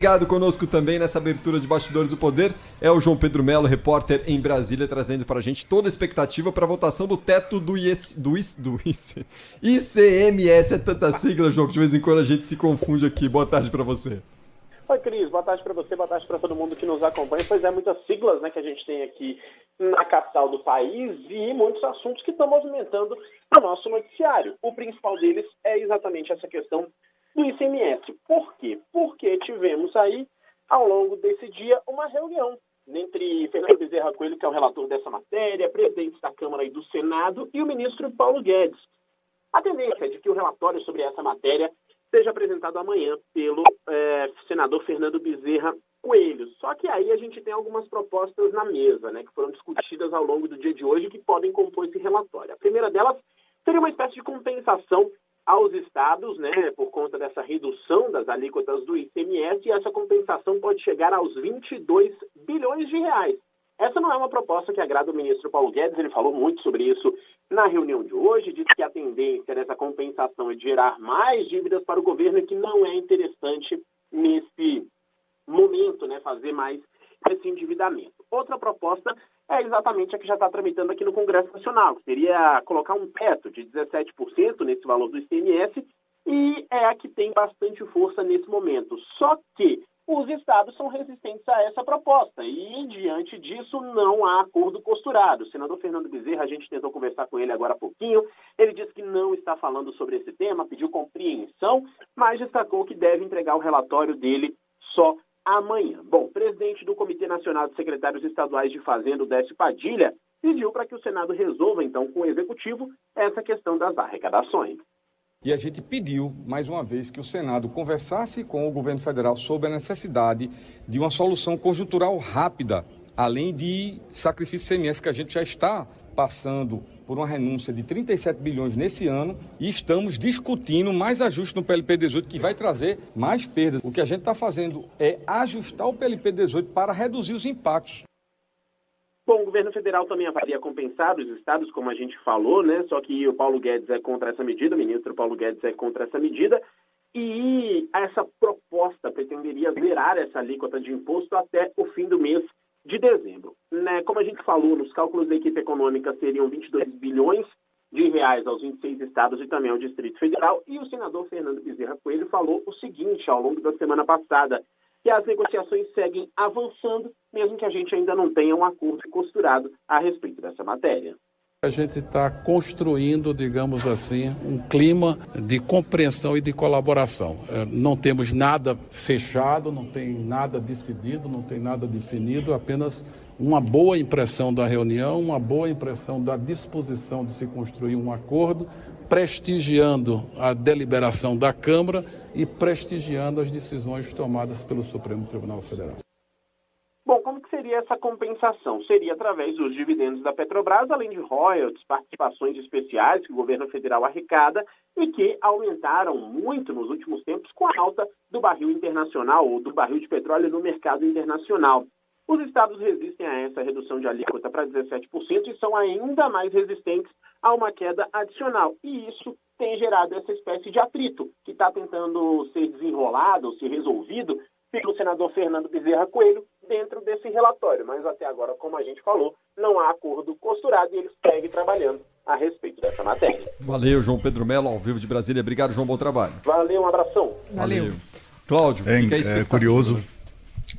Ligado conosco também nessa abertura de Bastidores do Poder é o João Pedro Melo, repórter em Brasília, trazendo pra gente toda a expectativa para a votação do teto do ICMS. É tanta sigla, João, que de vez em quando a gente se confunde aqui. Boa tarde para você. Oi, Cris. Boa tarde para você, boa tarde para todo mundo que nos acompanha. Pois é, muitas siglas, né, que a gente tem aqui na capital do país e muitos assuntos que estão movimentando o nosso noticiário. O principal deles é exatamente essa questão do ICMS. Por quê? Porque tivemos aí, ao longo desse dia, uma reunião entre Fernando Bezerra Coelho, que é o relator dessa matéria, presidente da Câmara e do Senado, e o ministro Paulo Guedes. A tendência é de que o relatório sobre essa matéria seja apresentado amanhã pelo senador Fernando Bezerra Coelho. Só que aí a gente tem algumas propostas na mesa, né, que foram discutidas ao longo do dia de hoje, que podem compor esse relatório. A primeira delas seria uma espécie de compensação aos estados, né, por conta dessa redução das alíquotas do ICMS, e essa compensação pode chegar aos 22 bilhões de reais. Essa não é uma proposta que agrada o ministro Paulo Guedes, ele falou muito sobre isso na reunião de hoje, disse que a tendência dessa compensação é de gerar mais dívidas para o governo e que não é interessante nesse momento, né, fazer mais esse endividamento. Outra proposta é exatamente a que já está tramitando aqui no Congresso Nacional, que seria colocar um teto de 17% nesse valor do ICMS, e é a que tem bastante força nesse momento. Só que os estados são resistentes a essa proposta e, diante disso, não há acordo costurado. O senador Fernando Bezerra, a gente tentou conversar com ele agora há pouquinho, ele disse que não está falando sobre esse tema, pediu compreensão, mas destacou que deve entregar o relatório dele só amanhã. Bom, o presidente do Comitê Nacional de Secretários Estaduais de Fazenda, o Décio Padilha, pediu para que o Senado resolva, então, com o Executivo, essa questão das arrecadações. E a gente pediu, mais uma vez, que o Senado conversasse com o governo federal sobre a necessidade de uma solução conjuntural rápida, além de sacrifício ICMS, que a gente já está passando por uma renúncia de 37 bilhões nesse ano e estamos discutindo mais ajustes no PLP 18, que vai trazer mais perdas. O que a gente está fazendo é ajustar o PLP 18 para reduzir os impactos. Bom, o governo federal também avalia compensar os estados, como a gente falou, né? Só que o Paulo Guedes é contra essa medida, o ministro Paulo Guedes é contra essa medida, e essa proposta pretenderia zerar essa alíquota de imposto até o fim do mês de dezembro. Né? Como a gente falou, nos cálculos da equipe econômica seriam 22 bilhões de reais aos 26 estados e também ao Distrito Federal, e o senador Fernando Bezerra Coelho falou o seguinte ao longo da semana passada, que as negociações seguem avançando, mesmo que a gente ainda não tenha um acordo costurado a respeito dessa matéria. A gente está construindo, digamos assim, um clima de compreensão e de colaboração. Não temos nada fechado, não tem nada decidido, não tem nada definido, apenas uma boa impressão da reunião, uma boa impressão da disposição de se construir um acordo, prestigiando a deliberação da Câmara e prestigiando as decisões tomadas pelo Supremo Tribunal Federal. Bom, como que seria essa compensação? Seria através dos dividendos da Petrobras, além de royalties, participações especiais que o governo federal arrecada e que aumentaram muito nos últimos tempos com a alta do barril internacional ou do barril de petróleo no mercado internacional. Os estados resistem a essa redução de alíquota para 17% e são ainda mais resistentes a uma queda adicional. E isso tem gerado essa espécie de atrito que está tentando ser desenrolado ou ser resolvido pelo senador Fernando Bezerra Coelho dentro desse relatório. Mas até agora, como a gente falou, não há acordo costurado e eles seguem trabalhando a respeito dessa matéria. Valeu, João Pedro Melo, ao vivo de Brasília. Obrigado, João, bom trabalho. Valeu, um abração. Valeu. Cláudio, fica aí.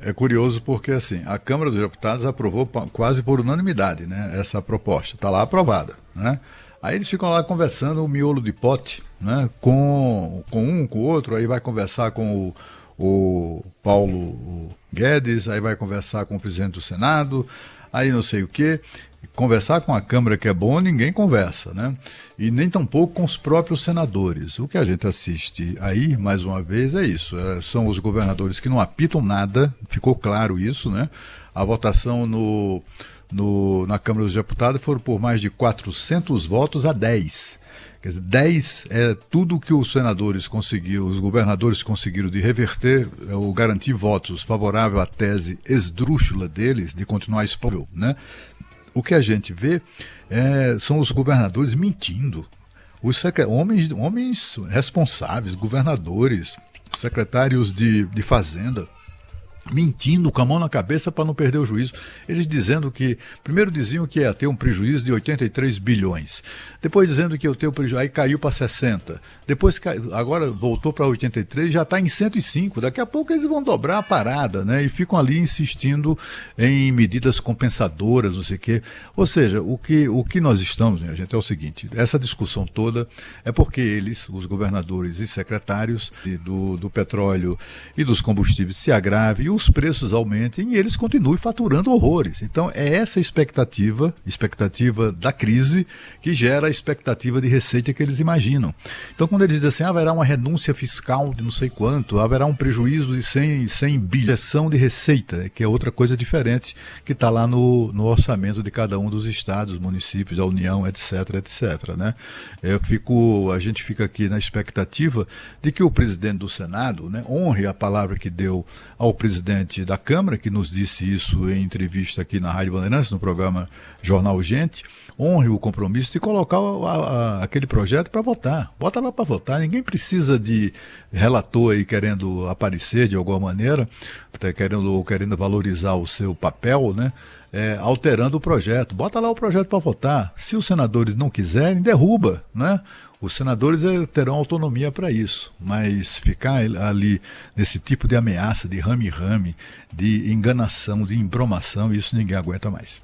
É curioso porque, assim, a Câmara dos Deputados aprovou quase por unanimidade, né, essa proposta. Está lá aprovada, né? Aí eles ficam lá conversando o miolo de pote, né, com um, com o outro, aí vai conversar com o Paulo Guedes, aí vai conversar com o presidente do Senado, aí não sei o quê. Conversar com a Câmara, que é bom, ninguém conversa, né? E nem tampouco com os próprios senadores. O que a gente assiste aí, mais uma vez, é isso. São os governadores que não apitam nada, ficou claro isso, né? A votação na Câmara dos Deputados foram por mais de 400 votos a 10. Quer dizer, 10 é tudo que os senadores conseguiram, os governadores conseguiram de reverter ou garantir votos favoráveis à tese esdrúxula deles de continuar exponível, né? O que a gente vê são os governadores mentindo. Os homens responsáveis, governadores, secretários de Fazenda, mentindo com a mão na cabeça para não perder o juízo. Eles dizendo que, primeiro diziam que ia ter um prejuízo de 83 bilhões, depois dizendo que ia ter um prejuízo, aí caiu para 60, depois agora voltou para 83, já está em 105, daqui a pouco eles vão dobrar a parada, né? E ficam ali insistindo em medidas compensadoras, não sei o quê. Ou seja, o que nós estamos, minha gente, é o seguinte, essa discussão toda é porque eles, os governadores e secretários do petróleo e dos combustíveis se agravem, os preços aumentem e eles continuem faturando horrores. Então é essa expectativa da crise que gera a expectativa de receita que eles imaginam. Então quando eles dizem assim, haverá uma renúncia fiscal de não sei quanto, haverá um prejuízo de 100 bilhão de receita, que é outra coisa diferente que está lá no orçamento de cada um dos estados, municípios, da União, etc, né? A gente fica aqui na expectativa de que o presidente do Senado, né, honre a palavra que deu ao presidente da Câmara, que nos disse isso em entrevista aqui na Rádio Bandeirantes, no programa Jornal Gente, honre o compromisso de colocar aquele projeto para votar. Bota lá para votar, ninguém precisa de relator aí querendo aparecer de alguma maneira, querendo valorizar o seu papel, né? Alterando o projeto. Bota lá o projeto para votar. Se os senadores não quiserem, derruba, né? Os senadores terão autonomia para isso, mas ficar ali nesse tipo de ameaça, de rame-rame, de enganação, de embromação, isso ninguém aguenta mais.